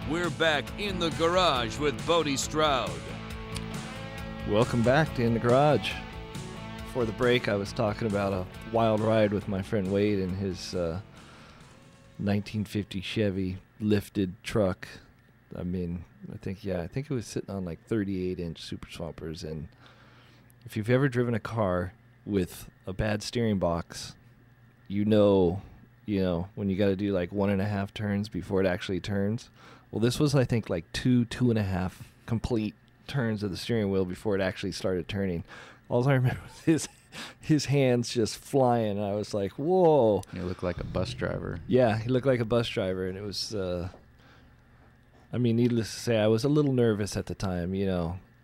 We're back in the garage with Bodie Stroud. Welcome back to In the Garage. Before the break, I was talking about a wild ride with my friend Wade in his 1950 Chevy lifted truck. I mean, I think it was sitting on like 38-inch Super Swampers. And if you've ever driven a car with a bad steering box, you know, when you got to do like 1.5 turns before it actually turns. Well, this was, I think, like 2.5 complete turns of the steering wheel before it actually started turning. All I remember was his hands just flying. And I was like, whoa. You look like a bus driver. Yeah, he looked like a bus driver. And it was, needless to say, I was a little nervous at the time,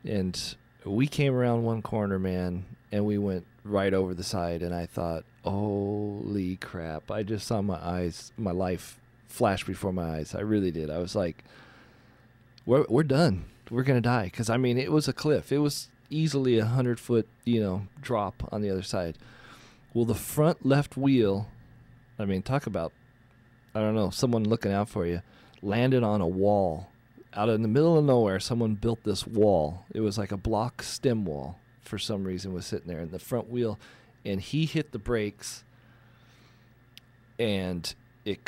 And we came around one corner, man, and we went right over the side. And I thought, holy crap. I just saw my life flash before my eyes. I really did. I was like, we're done. We're going to die. Because, it was a cliff. It was easily 100-foot, drop on the other side. Well, the front left wheel, talk about, I don't know, someone looking out for you, landed on a wall. Out in the middle of nowhere, someone built this wall. It was like a block stem wall for some reason was sitting there in the front wheel. And he hit the brakes, and it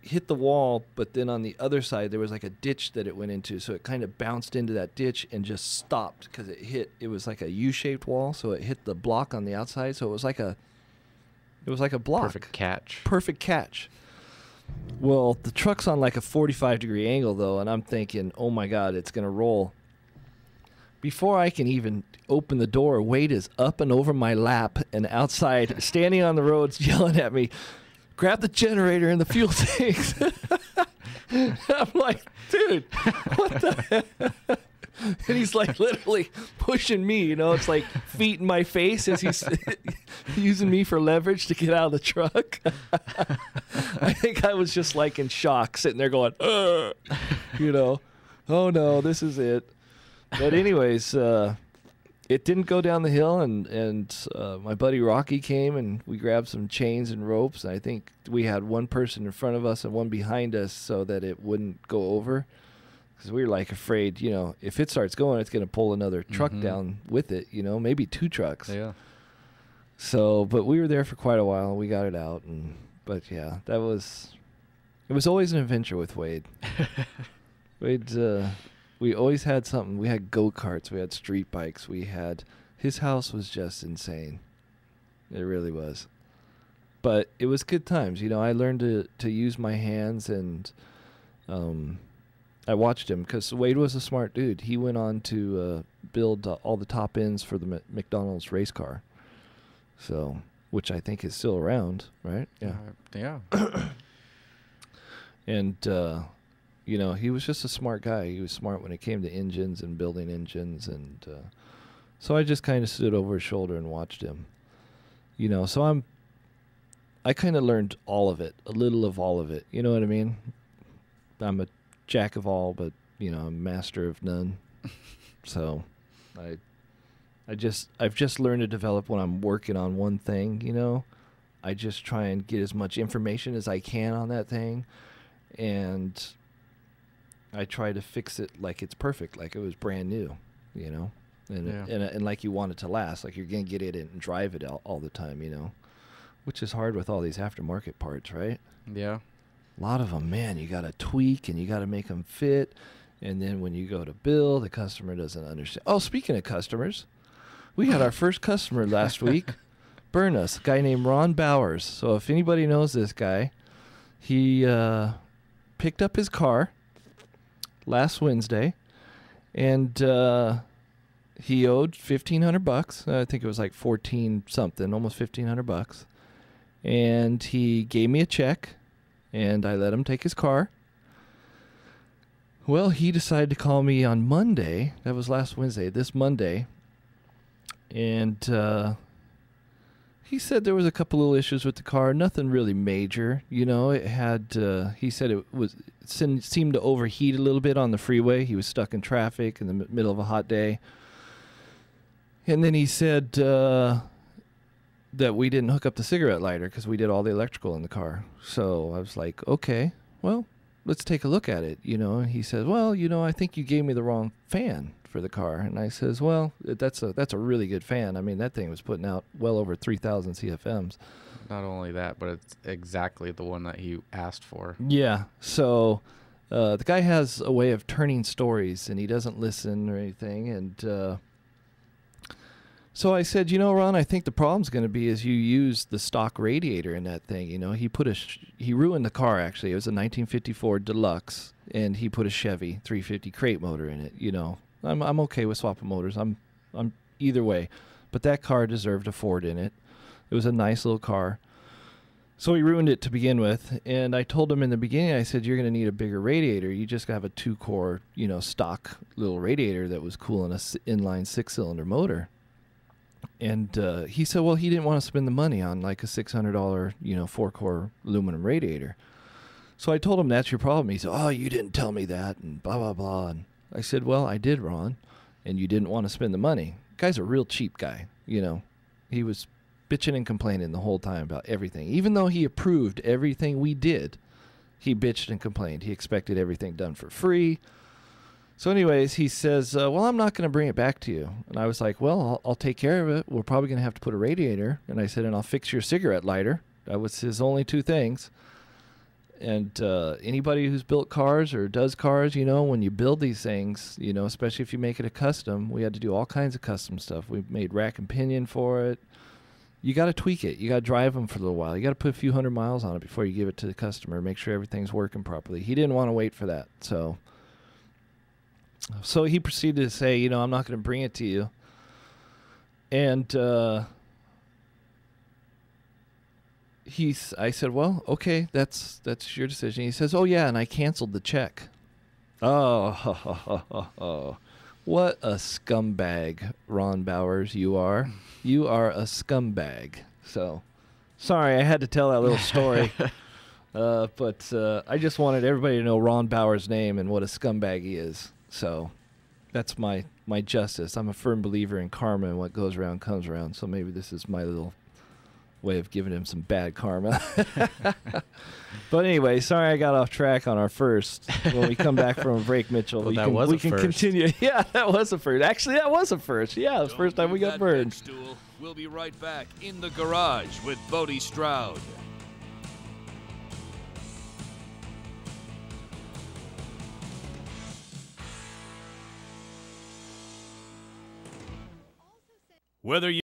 hit the wall, but then on the other side there was like a ditch that it went into, so it kind of bounced into that ditch and just stopped because it was like a U-shaped wall, so it hit the block on the outside, so it was like a block. Perfect catch. Well, the truck's on like a 45-degree angle though, and I'm thinking, oh my God, it's gonna roll. Before I can even open the door, Wade is up and over my lap and outside, standing on the roads, yelling at me, grab the generator and the fuel tanks. I'm like, dude, what the heck? And he's like literally pushing me, it's like feet in my face as he's using me for leverage to get out of the truck. I think I was just like in shock, sitting there going, oh no, this is it. But anyways, it didn't go down the hill, and my buddy Rocky came, and we grabbed some chains and ropes. And I think we had one person in front of us and one behind us so that it wouldn't go over, because we were like afraid, if it starts going, it's going to pull another truck down with it, maybe 2 trucks. Yeah. So, but we were there for quite a while. We got it out, but yeah, it was always an adventure with Wade. We always had something. We had go-karts. We had street bikes. His house was just insane. It really was. But it was good times. I learned to use my hands, and I watched him because Wade was a smart dude. He went on to build all the top ends for the McDonald's race car. So, which I think is still around, right? Yeah. Yeah. And, he was just a smart guy. He was smart when it came to engines and building engines. And so I just kind of stood over his shoulder and watched him. So I kind of learned all of it, a little of all of it. You know what I mean? I'm a jack of all, but, I'm a master of none. So I've just learned to develop when I'm working on one thing, I just try and get as much information as I can on that thing. And I try to fix it like it's perfect, like it was brand new, and like you want it to last, like you're going to get it and drive it all the time, which is hard with all these aftermarket parts, right? Yeah. A lot of them, man, you got to tweak and you got to make them fit. And then when you go to bill, the customer doesn't understand. Oh, speaking of customers, we had our first customer last week burn us, a guy named Ron Bowers. So if anybody knows this guy, he picked up his car last Wednesday, and he owed $1,500. I think it was like 14 something, almost $1,500. And he gave me a check, and I let him take his car. Well, he decided to call me on Monday. That was last Wednesday, this Monday. And he said there was a couple little issues with the car, nothing really major. It had, he said it seemed to overheat a little bit on the freeway. He was stuck in traffic in the middle of a hot day. And then he said that we didn't hook up the cigarette lighter because we did all the electrical in the car. So I was like, okay, well, let's take a look at it, And he says, well, I think you gave me the wrong fan for the car. And I says, well, that's a really good fan. I mean, that thing was putting out well over 3,000 CFMs. Not only that, but it's exactly the one that he asked for. Yeah. So the guy has a way of turning stories, and he doesn't listen or anything. And so I said, Ron, I think the problem's going to be is you used the stock radiator in that thing. He ruined the car, actually. It was a 1954 Deluxe, and he put a Chevy 350 crate motor in it. I'm okay with swapping motors. I'm either way. But that car deserved a Ford in it. It was a nice little car. So he ruined it to begin with, and I told him in the beginning, I said, you're going to need a bigger radiator. You just have a 2-core, stock little radiator that was cool in a inline 6-cylinder motor. And he said, well, he didn't want to spend the money on like a $600, 4-core aluminum radiator. So I told him, that's your problem. He said, oh, you didn't tell me that, and blah, blah, blah. And I said, well, I did, Ron, and you didn't want to spend the money. Guy's a real cheap guy, He was bitching and complaining the whole time about everything. Even though he approved everything we did, he bitched and complained. He expected everything done for free. So anyways, he says, well, I'm not going to bring it back to you. And I was like, well, I'll take care of it. We're probably going to have to put a radiator. And I said, and I'll fix your cigarette lighter. That was his only 2 things. And anybody who's built cars or does cars, when you build these things, especially if you make it a custom, we had to do all kinds of custom stuff. We made rack and pinion for it. You got to tweak it. You got to drive them for a little while. You got to put a few hundred miles on it before you give it to the customer. Make sure everything's working properly. He didn't want to wait for that. So he proceeded to say, I'm not going to bring it to you. And I said, well, okay, that's your decision. He says, oh, yeah, and I canceled the check. Oh, what a scumbag, Ron Bowers, you are. You are a scumbag. So, sorry, I had to tell that little story. But I just wanted everybody to know Ron Bowers' name and what a scumbag he is. So, that's my justice. I'm a firm believer in karma, and what goes around comes around. So maybe this is my little way of giving him some bad karma. But anyway, sorry I got off track on our first. When we come back from a break, Mitchell, Well, we can continue. Yeah, that was a first. Actually, that was a first. Yeah, the first time we got burned. We'll be right back in the garage with Bodie Stroud. Whether you